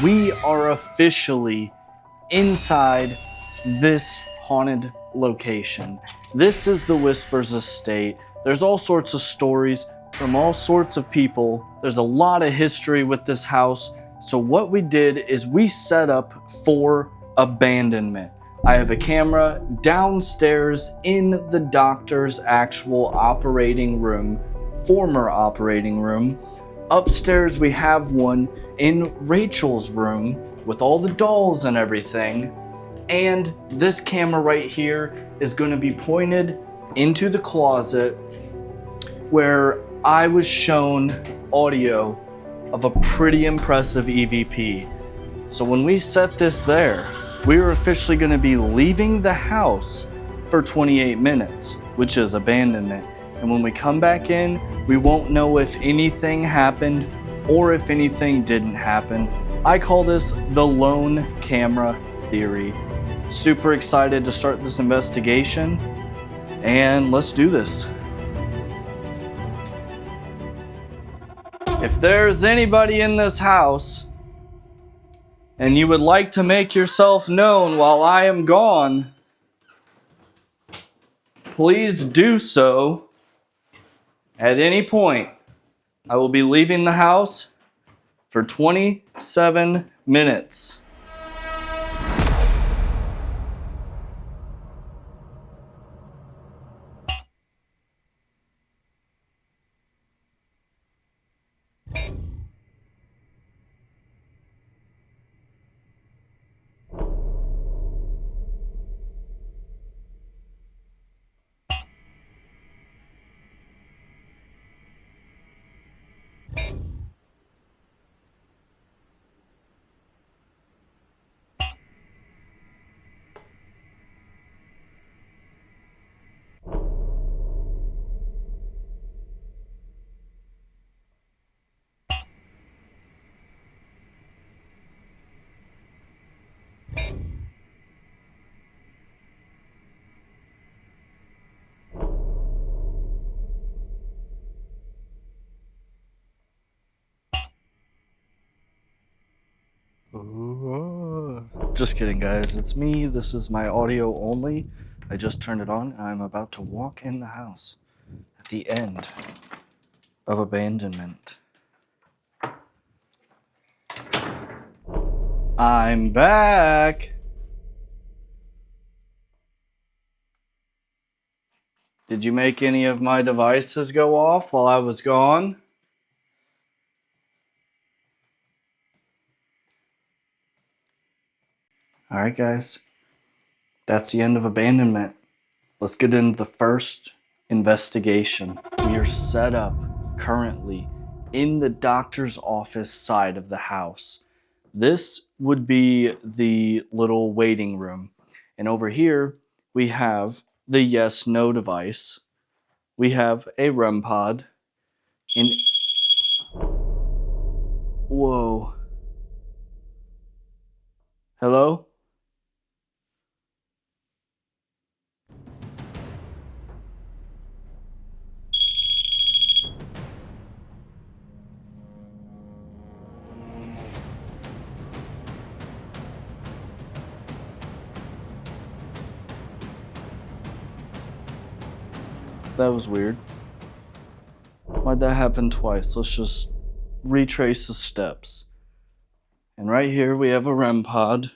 We are officially inside this haunted location. This is the Whispers Estate. There's all sorts of stories from all sorts of people. There's a lot of history with this house. So what we did is we set up for abandonment. I have a camera downstairs in the doctor's actual operating room, former operating room. Upstairs we have one in Rachel's room with all the dolls and everything. And this camera right here is going to be pointed into the closet where I was shown audio of a pretty impressive EVP. So when we set this there, we are officially going to be leaving the house for 28 minutes, which is abandonment. And when we come back in, we won't know if anything happened or if anything didn't happen. I call this the lone camera theory. Super excited to start this investigation, and let's do this. If there's anybody in this house and you would like to make yourself known while I am gone, please do so at any point. I will be leaving the house for 27 minutes. Just kidding, guys. It's me. This is my audio only. I just turned it on. I'm about to walk in the house at the end of abandonment. I'm back. Did you make any of my devices go off while I was gone? Alright, guys. That's the end of abandonment. Let's get into the first investigation. We are set up currently in the doctor's office side of the house. This would be the little waiting room. And over here, we have the yes-no device. We have a REM pod. And whoa. Hello? That was weird. Why'd that happen twice? Let's just retrace the steps. And right here we have a REM pod.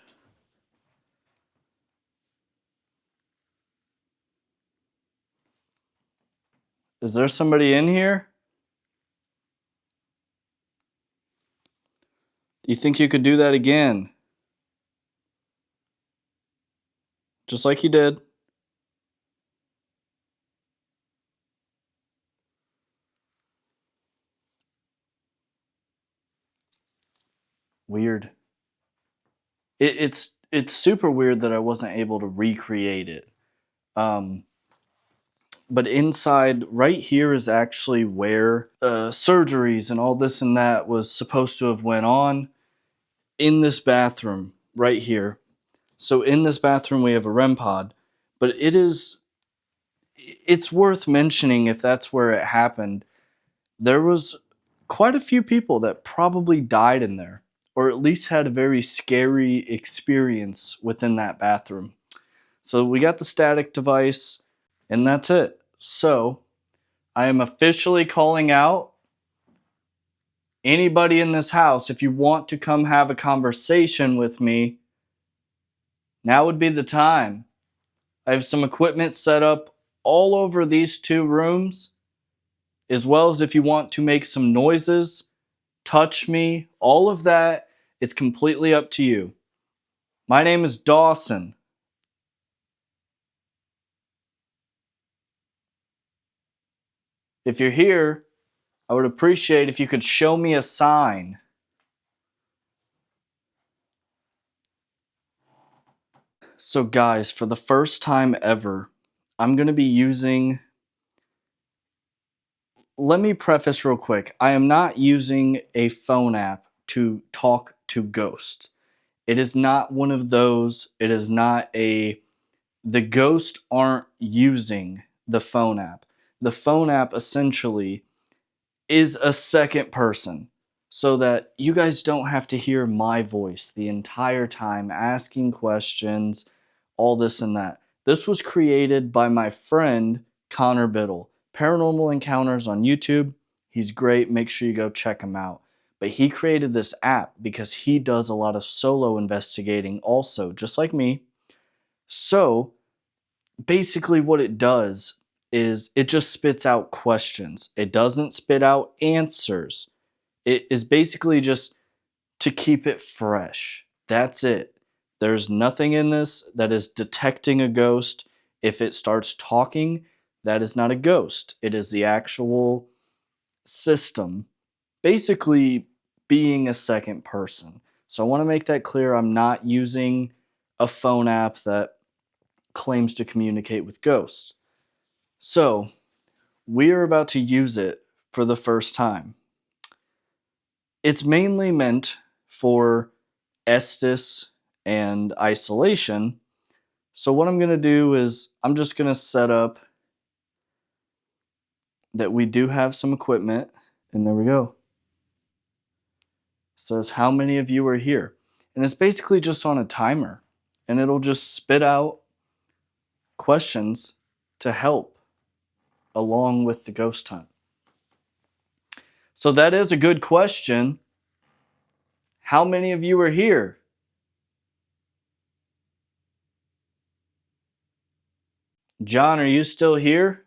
Is there somebody in here? Do you think you could do that again? Just like you did. Weird. It's super weird that I wasn't able to recreate it. But inside, right here is actually where surgeries and all this and that was supposed to have went on. In this bathroom, right here. So in this bathroom we have a REM pod, but it's worth mentioning if that's where it happened. There was quite a few people that probably died in there, or at least had a very scary experience within that bathroom. So we got the static device, and that's it. So I am officially calling out anybody in this house. If you want to come have a conversation with me, now would be the time. I have some equipment set up all over these 2 rooms, as well as if you want to make some noises, touch me, all of that, it's completely up to you. My name is Dawson. If you're here, I would appreciate if you could show me a sign. So guys, for the first time ever, I'm going to be using... Let me preface real quick. I am not using a phone app to talk to ghosts. It is not one of those. It is not a... The ghosts aren't using the phone app. The phone app essentially is a second person so that you guys don't have to hear my voice the entire time asking questions, all this and that. This was created by my friend Connor Biddle. Paranormal Encounters on YouTube. He's great. Make sure you go check him out. But he created this app because he does a lot of solo investigating also, just like me. So basically what it does is it just spits out questions. It doesn't spit out answers. It is basically just to keep it fresh. That's it. There's nothing in this that is detecting a ghost. If it starts talking, that is not a ghost. It is the actual system basically being a second person. So I want to make that clear. I'm not using a phone app that claims to communicate with ghosts. So we are about to use it for the first time. It's mainly meant for Estes and isolation. So what I'm going to do is I'm just going to set up that we do have some equipment, and there we go. It says how many of you are here, and it's basically just on a timer, and it'll just spit out questions to help along with the ghost hunt. So that is a good question. How many of you are here? John, are you still here?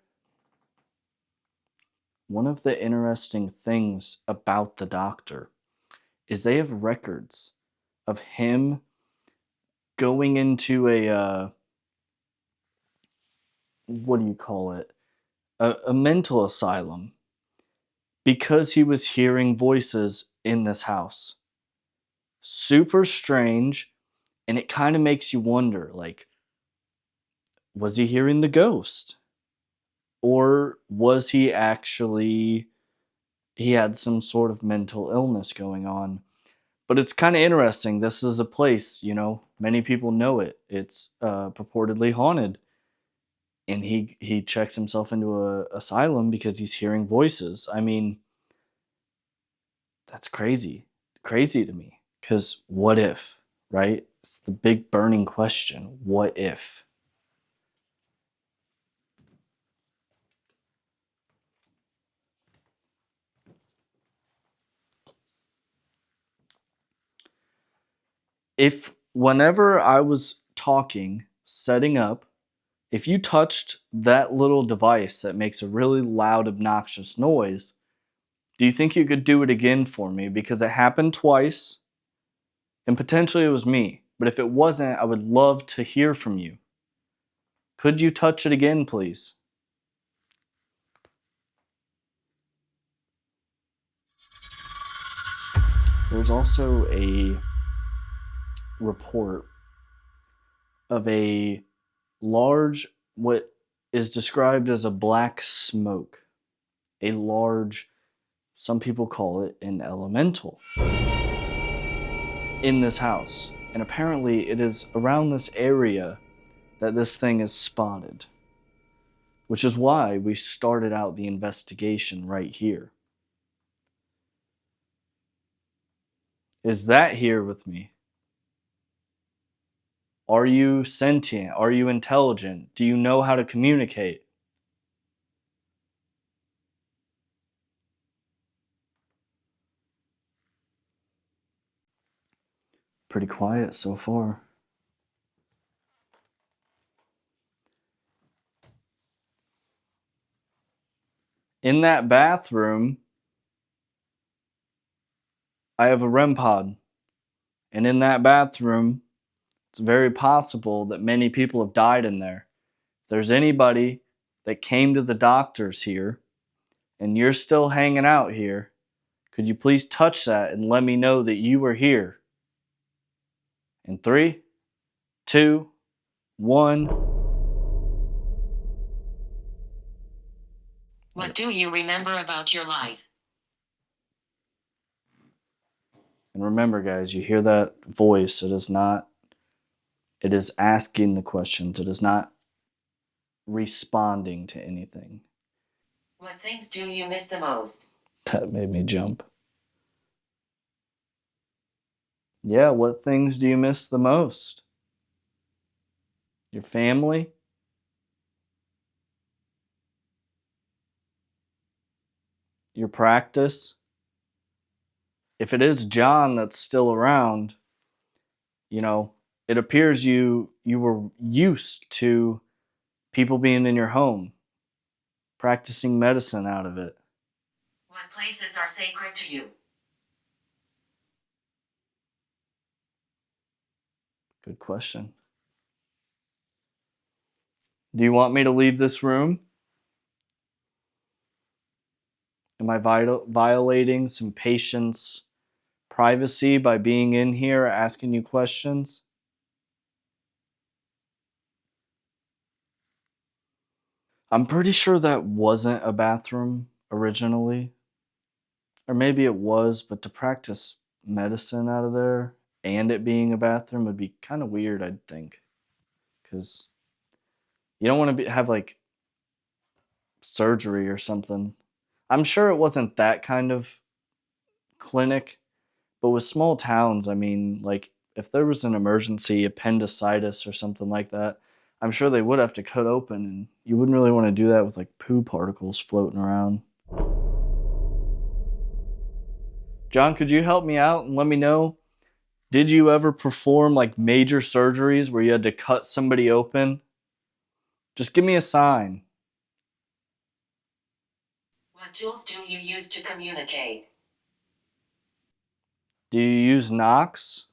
One of the interesting things about the doctor is they have records of him going into a, what do you call it? A mental asylum because he was hearing voices in this house. Super strange, and it kind of makes you wonder, like, was he hearing the ghost? Or was he actually, he had some sort of mental illness going on? But it's kind of interesting. This is a place, many people know it. It's purportedly haunted. And he checks himself into a asylum because he's hearing voices. I mean, that's crazy. Crazy to me. Because what if, right? It's the big burning question. What if? If whenever I was talking, setting up, if you touched that little device that makes a really loud, obnoxious noise, do you think you could do it again for me? Because it happened twice, and potentially it was me. But if it wasn't, I would love to hear from you. Could you touch it again, please? There's also a report of a large, what is described as a black smoke. A large, some people call it an elemental, in this house. And apparently it is around this area that this thing is spotted, which is why we started out the investigation right here. Is that here with me? Are you sentient? Are you intelligent? Do you know how to communicate? Pretty quiet so far. In that bathroom, I have a REM pod. And in that bathroom, it's very possible that many people have died in there. If there's anybody that came to the doctors here and you're still hanging out here, could you please touch that and let me know that you were here? In 3, 2, 1. What do you remember about your life? And remember, guys, you hear that voice. It is asking the questions. It is not responding to anything. What things do you miss the most? That made me jump. Yeah, what things do you miss the most? Your family? Your practice? If it is John that's still around, it appears you were used to people being in your home, practicing medicine out of it. What places are sacred to you? Good question. Do you want me to leave this room? Am I violating some patient's privacy by being in here asking you questions? I'm pretty sure that wasn't a bathroom originally. Or maybe it was, but to practice medicine out of there and it being a bathroom would be kind of weird, I'd think. Because you don't want to have like surgery or something. I'm sure it wasn't that kind of clinic, but with small towns, I mean, like if there was an emergency appendicitis or something like that, I'm sure they would have to cut open, and you wouldn't really want to do that with like poo particles floating around. John, could you help me out and let me know? Did you ever perform like major surgeries where you had to cut somebody open? Just give me a sign. What tools do you use to communicate? Do you use knocks?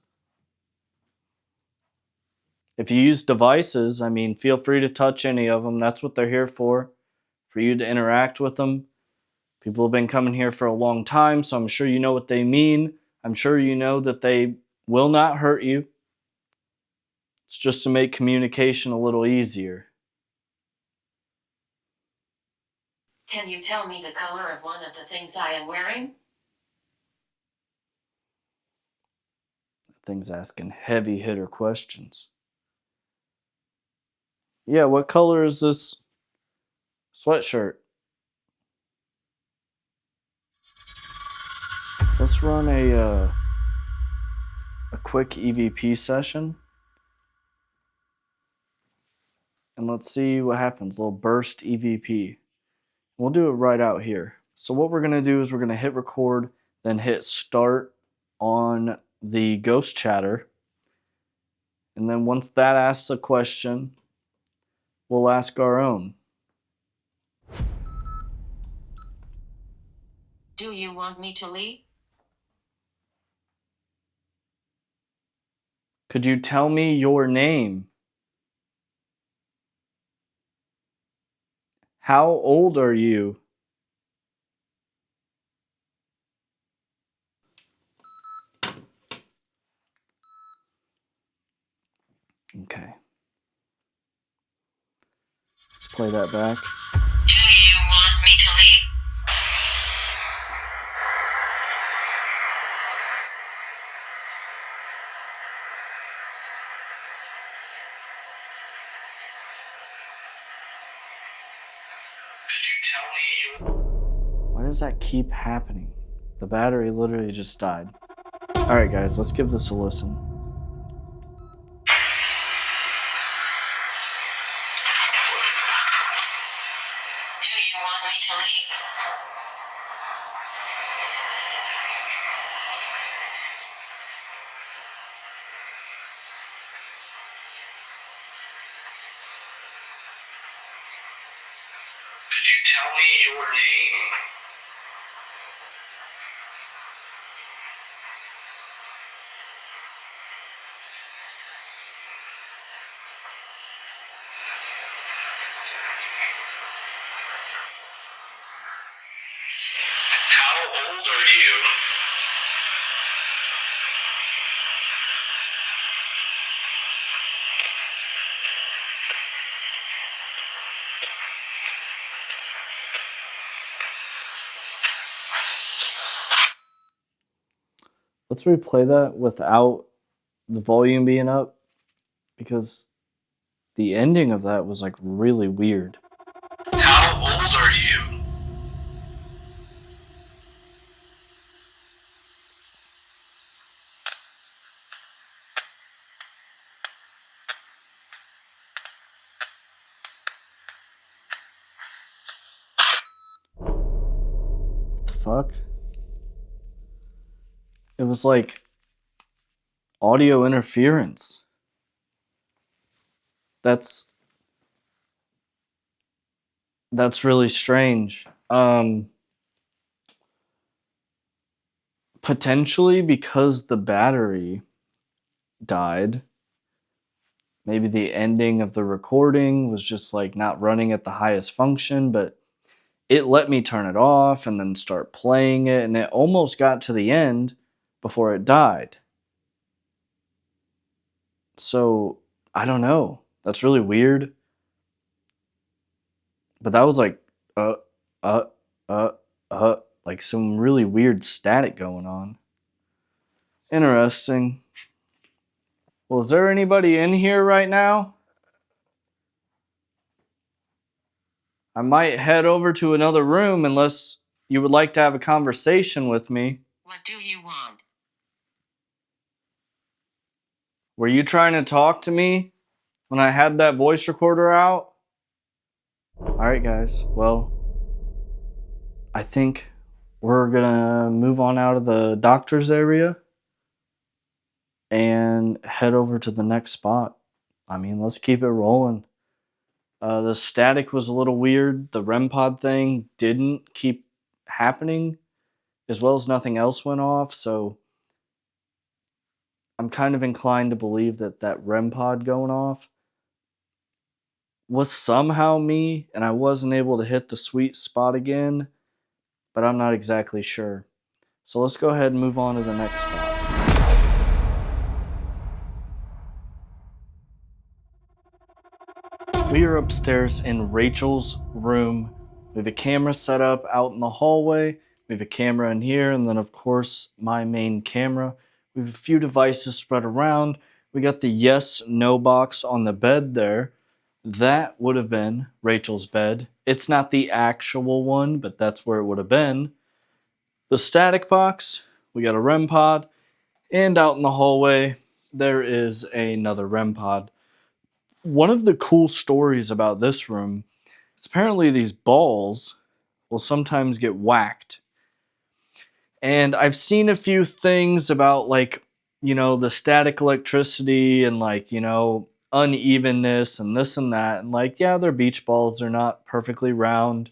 If you use devices, I mean, feel free to touch any of them. That's what they're here for you to interact with them. People have been coming here for a long time, so I'm sure you know what they mean. I'm sure you know that they will not hurt you. It's just to make communication a little easier. Can you tell me the color of one of the things I am wearing? That thing's asking heavy hitter questions. Yeah, what color is this sweatshirt? Let's run a quick EVP session. And let's see what happens. A little burst EVP. We'll do it right out here. So what we're going to do is we're going to hit record, then hit start on the ghost chatter. And then once that asks a question, we'll ask our own. Do you want me to leave? Could you tell me your name? How old are you? Okay. Let's play that back. Do you want me to leave? Could you tell me your... Why does that keep happening? The battery literally just died. Alright, guys, let's give this a listen. Do you want me to leave? Could you tell me your name? How old are you? Let's replay that without the volume being up, because the ending of that was like really weird. How old are you? What the fuck? It was like audio interference. That's really strange. Potentially because the battery died. Maybe the ending of the recording was just like not running at the highest function, but it let me turn it off and then start playing it, and it almost got to the end before it died. So, I don't know. That's really weird. But that was like, uh, uh, like some really weird static going on. Interesting. Well, is there anybody in here right now? I might head over to another room unless you would like to have a conversation with me. What do you want? Were you trying to talk to me when I had that voice recorder out? Alright, guys. Well, I think we're gonna move on out of the doctor's area and head over to the next spot. I mean, let's keep it rolling. The static was a little weird. The REM pod thing didn't keep happening, as well as nothing else went off. So I'm kind of inclined to believe that that REM pod going off was somehow me, and I wasn't able to hit the sweet spot again, but I'm not exactly sure. So let's go ahead and move on to the next spot. We are upstairs in Rachel's room. We have a camera set up out in the hallway. We have a camera in here, and then, of course, my main camera. We have a few devices spread around. We got the yes, no box on the bed there. That would have been Rachel's bed. It's not the actual one, but that's where it would have been. The static box, we got a REM pod, and out in the hallway, there is another REM pod. One of the cool stories about this room is apparently these balls will sometimes get whacked. And I've seen a few things about, like, the static electricity and, like, unevenness and this and that. And, like, yeah, they're beach balls. They're not perfectly round.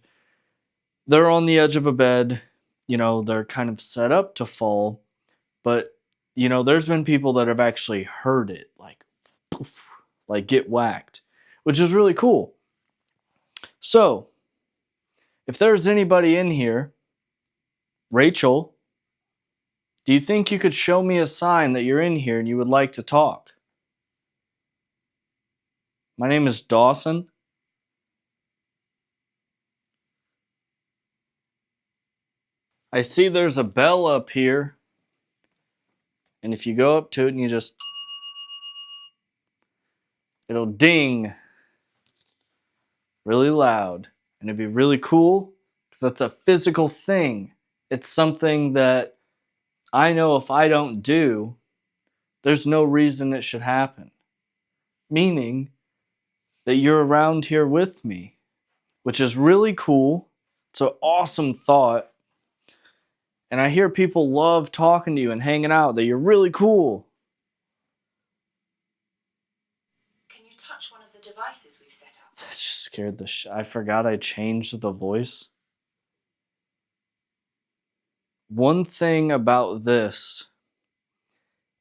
They're on the edge of a bed. They're kind of set up to fall. But, there's been people that have actually heard it, like, poof, like get whacked, which is really cool. So, if there's anybody in here, Rachel, do you think you could show me a sign that you're in here and you would like to talk? My name is Dawson. I see there's a bell up here. And if you go up to it and you just, it'll ding really loud. And it'd be really cool because that's a physical thing. It's something that I know if I don't do, there's no reason it should happen. Meaning that you're around here with me, which is really cool. It's an awesome thought. And I hear people love talking to you and hanging out, that you're really cool. Can you touch one of the devices we've set up? That just scared the I forgot I changed the voice. One thing about this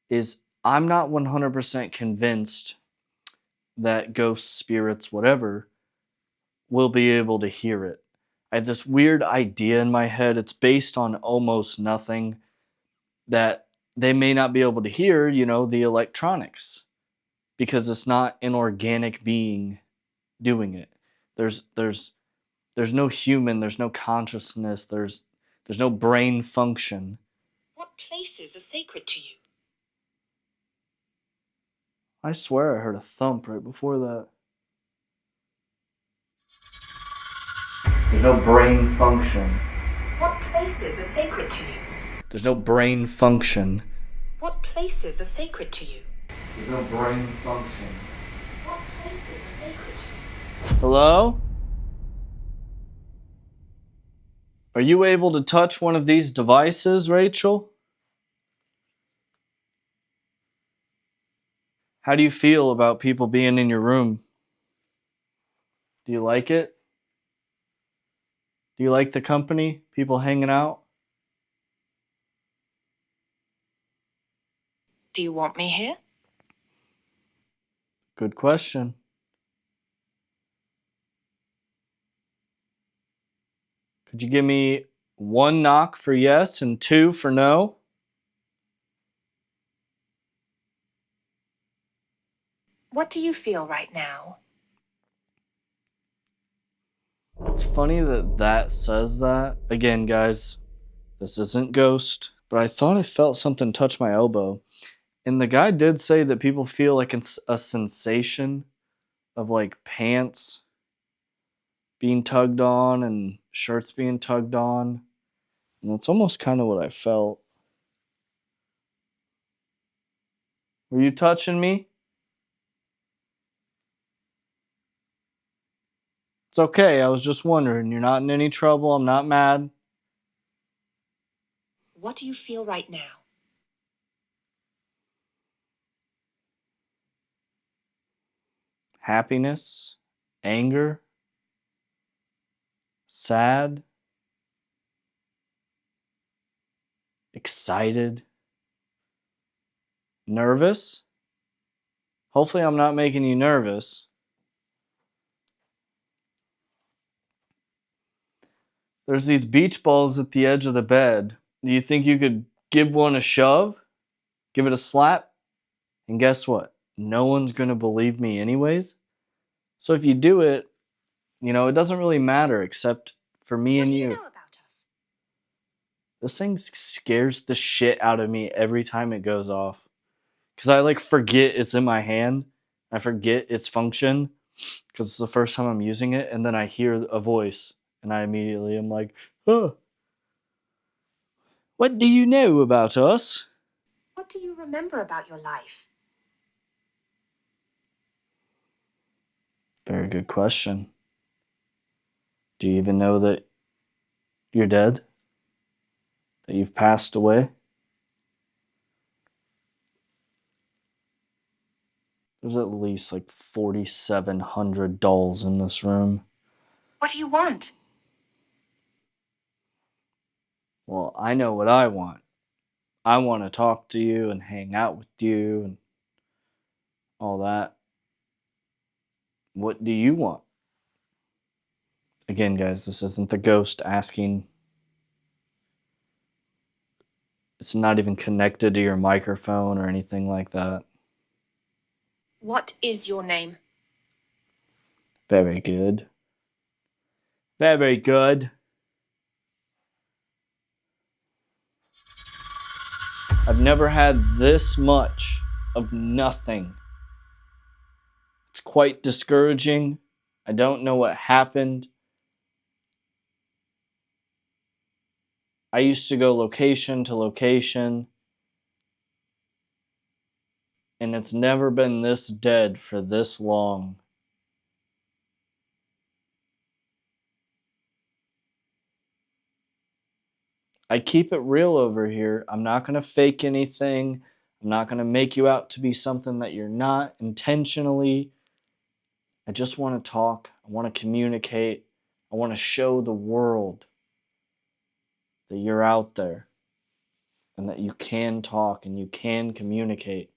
is I'm not 100% convinced that ghosts, spirits, whatever, will be able to hear it. I have this weird idea in my head. It's based on almost nothing, that they may not be able to hear, the electronics, because it's not an organic being doing it. There's no human, there's no consciousness, there's no brain function. What places are sacred to you? I swear I heard a thump right before that. There's no brain function. What places are sacred to you? There's no brain function. What places are sacred to you? There's no brain function. What places are sacred to you? Hello? Are you able to touch one of these devices, Rachel? How do you feel about people being in your room? Do you like it? Do you like the company? People hanging out? Do you want me here? Good question. Could you give me 1 knock for yes and 2 for no? What do you feel right now? It's funny that that says that. Again, guys, this isn't ghost, but I thought I felt something touch my elbow. And the guy did say that people feel like it's a sensation of like pants being tugged on and shirts being tugged on. And that's almost kind of what I felt. Were you touching me? It's okay. I was just wondering. You're not in any trouble. I'm not mad. What do you feel right now? Happiness, anger, sad, excited, nervous. Hopefully, I'm not making you nervous. There's these beach balls at the edge of the bed. Do you think you could give one a shove? Give it a slap? And guess what? No one's going to believe me, anyways. So if you do it, it doesn't really matter except for me and you. What do you know about us? This thing scares the shit out of me every time it goes off. Because I forget it's in my hand. I forget its function because it's the first time I'm using it. And then I hear a voice and I immediately am like, oh, what do you know about us? What do you remember about your life? Very good question. Do you even know that you're dead? That you've passed away? There's at least 4,700 dolls in this room. What do you want? Well, I know what I want. I want to talk to you and hang out with you and all that. What do you want? Again, guys, this isn't the ghost asking. It's not even connected to your microphone or anything like that. What is your name? Very good. Very good. I've never had this much of nothing. It's quite discouraging. I don't know what happened. I used to go location to location, and it's never been this dead for this long. I keep it real over here. I'm not going to fake anything. I'm not going to make you out to be something that you're not intentionally. I just want to talk. I want to communicate. I want to show the world that you're out there and that you can talk and you can communicate.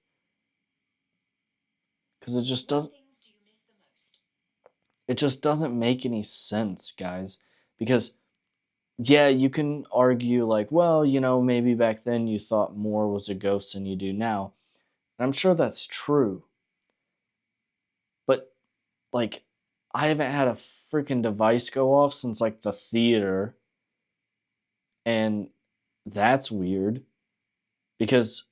Because it just doesn't make any sense, guys. Because yeah, you can argue like, well, maybe back then you thought more was a ghost than you do now. And I'm sure that's true. But like, I haven't had a freaking device go off since like the theater. And that's weird because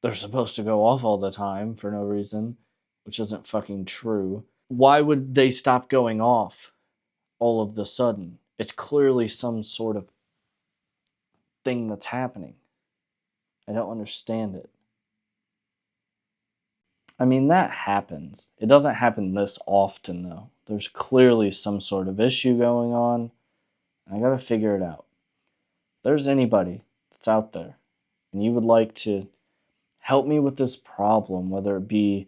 they're supposed to go off all the time for no reason, which isn't fucking true. Why would they stop going off all of the sudden? It's clearly some sort of thing that's happening. I don't understand it. I mean, that happens. It doesn't happen this often, though. There's clearly some sort of issue going on, and I gotta figure it out. If there's anybody that's out there and you would like to help me with this problem, whether it be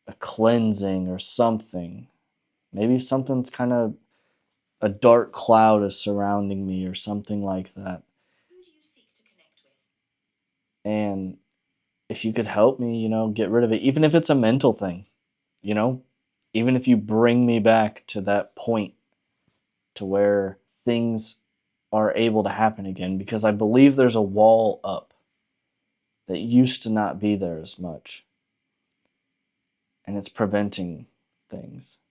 a cleansing or something, maybe something's kind of a dark cloud is surrounding me or something like that. Who do you seek to connect with? And if you could help me, get rid of it, even if it's a mental thing, even if you bring me back to that point to where things are able to happen again, because I believe there's a wall up that used to not be there as much. And it's preventing things.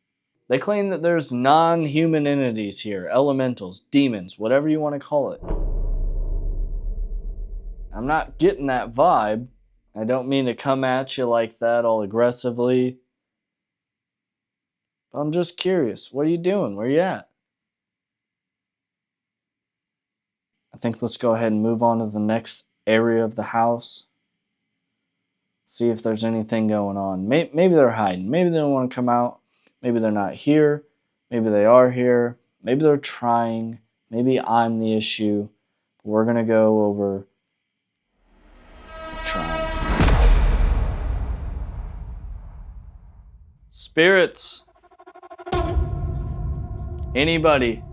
They claim that there's non-human entities here, elementals, demons, whatever you want to call it. I'm not getting that vibe. I don't mean to come at you like that all aggressively. But I'm just curious. What are you doing? Where are you at? I think let's go ahead and move on to the next area of the house. See if there's anything going on. Maybe they're hiding. Maybe they don't want to come out. Maybe they're not here. Maybe they are here. Maybe they're trying. Maybe I'm the issue. We're going to go over trying. Spirits. Anybody.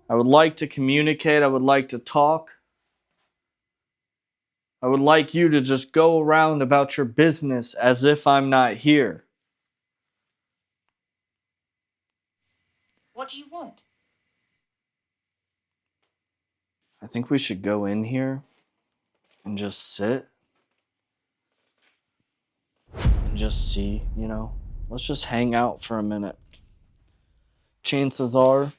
I would like to communicate. I would like to talk. I would like you to just go around about your business as if I'm not here. What do you want? I think we should go in here and just sit and just see, Let's just hang out for a minute. Chances are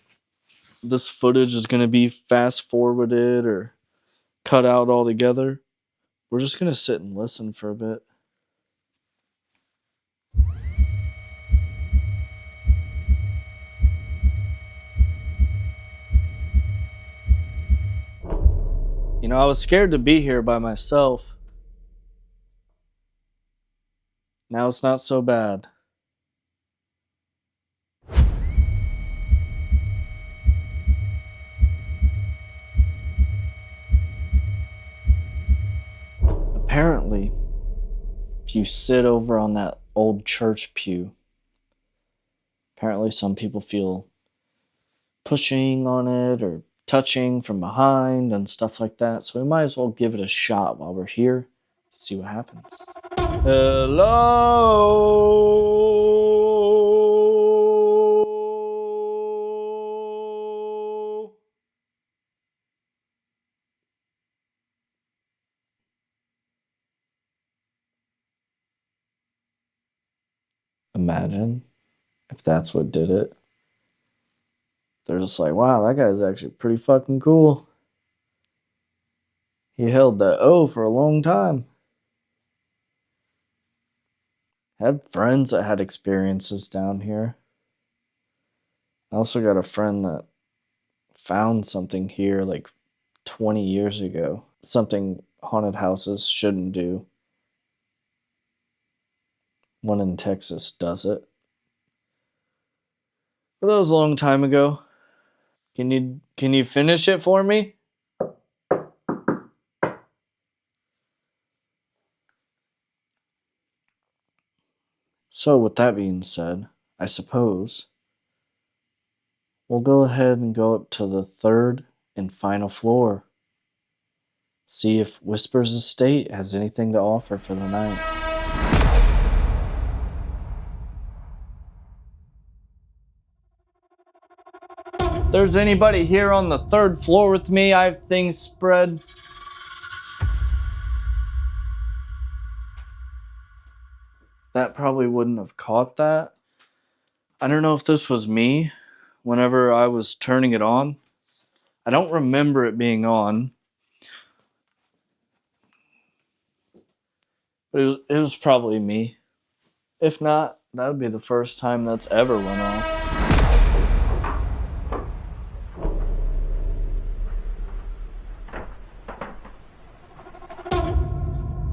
this footage is going to be fast forwarded or cut out altogether. We're just going to sit and listen for a bit. I was scared to be here by myself. Now it's not so bad. Apparently, if you sit over on that old church pew, apparently some people feel pushing on it or touching from behind and stuff like that. So we might as well give it a shot while we're here to see what happens. Hello? Imagine if that's what did it. They're just like, wow, that guy's actually pretty fucking cool. He held the O for a long time. Had friends that had experiences down here. I also got a friend that found something here like 20 years ago. Something haunted houses shouldn't do. One in Texas does it. But that was a long time ago. Can you finish it for me? So with that being said, I suppose we'll go ahead and go up to the third and final floor. See if Whispers Estate has anything to offer for the night. If there's anybody here on the third floor with me, I have things spread. That probably wouldn't have caught that. I don't know if this was me whenever I was turning it on. I don't remember it being on. But it was probably me. If not, that would be the first time that's ever went off.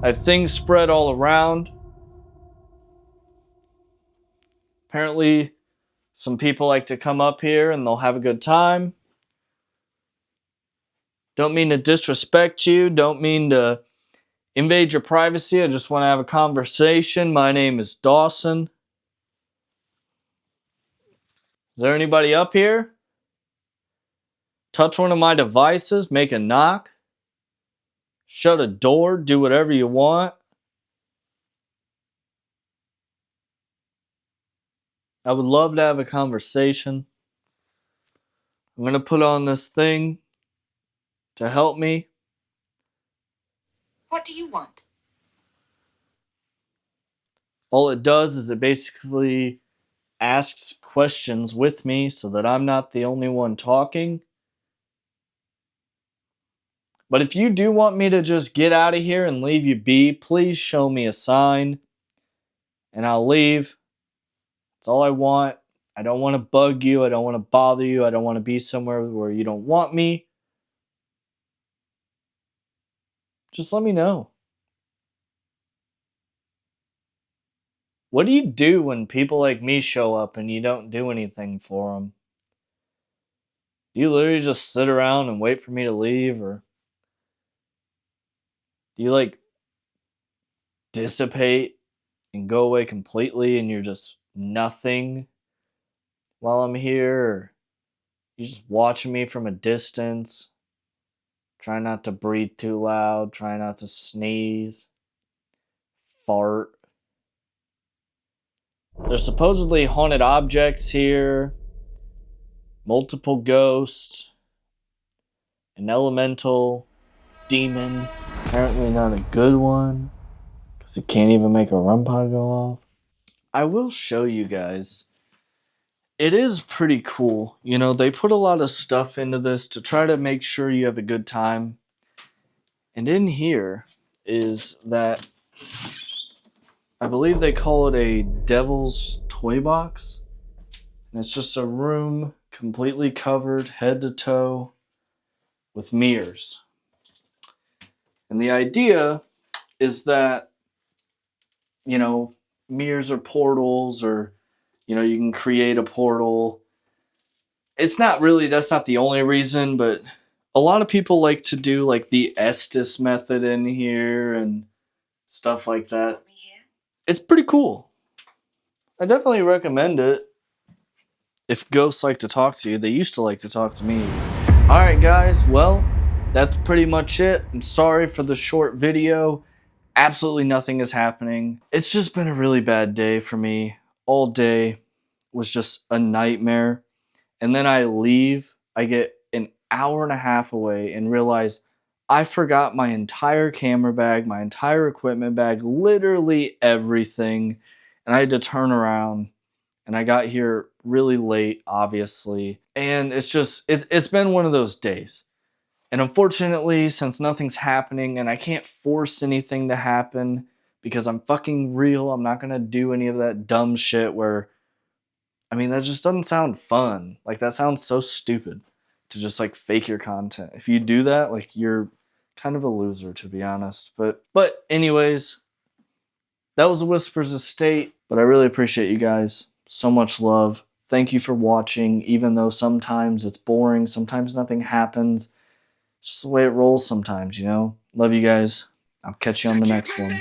I have things spread all around. Apparently, some people like to come up here and they'll have a good time. Don't mean to disrespect you. Don't mean to invade your privacy. I just want to have a conversation. My name is Dawson. Is there anybody up here? Touch one of my devices. Make a knock. Shut a door. Do whatever you want. I would love to have a conversation. I'm going to put on this thing to help me. What do you want? All it does is it basically asks questions with me so that I'm not the only one talking. But if you do want me to just get out of here and leave you be, please show me a sign and I'll leave. That's all I want. I don't want to bug you. I don't want to bother you. I don't want to be somewhere where you don't want me. Just let me know. What do you do when people like me show up and you don't do anything for them? Do you literally just sit around and wait for me to leave? Or do you like dissipate and go away completely and you're just nothing while I'm here? Or you just watching me from a distance? Try not to breathe too loud. Try not to sneeze. Fart. There's supposedly haunted objects here. Multiple ghosts. An elemental demon. Apparently not a good one. Because it can't even make a REM pod go off. I will show you guys. It is pretty cool. You know, they put a lot of stuff into this to try to make sure you have a good time. And in here is that, I believe they call it a devil's toy box. And it's just a room completely covered head to toe with mirrors. And the idea is that, you know, mirrors are portals, or, you know, you can create a portal. It's not really, that's not the only reason, but a lot of people like to do like the Estes method in here and stuff like that. It's pretty cool. I definitely recommend it. If ghosts like to talk to you, they used to like to talk to me. Alright guys, well, that's pretty much it. I'm sorry for the short video. Absolutely nothing is happening. It's just been a really bad day for me. All day was just a nightmare. And then I leave, I get an hour and a half away and realize I forgot my entire camera bag, my entire equipment bag, literally everything. And I had to turn around, and I got here really late, obviously. And it's been one of those days. And unfortunately, since nothing's happening and I can't force anything to happen because I'm fucking real, I'm not gonna do any of that dumb shit where, I mean, that just doesn't sound fun. Like, that sounds so stupid. to just like fake your content. If you do that, like you're kind of a loser, to be honest. But anyways, that was the Whispers Estate. But I really appreciate you guys. So much love. Thank you for watching, even though sometimes it's boring, sometimes nothing happens. It's just the way it rolls sometimes, you know? Love you guys. I'll catch you on the next one.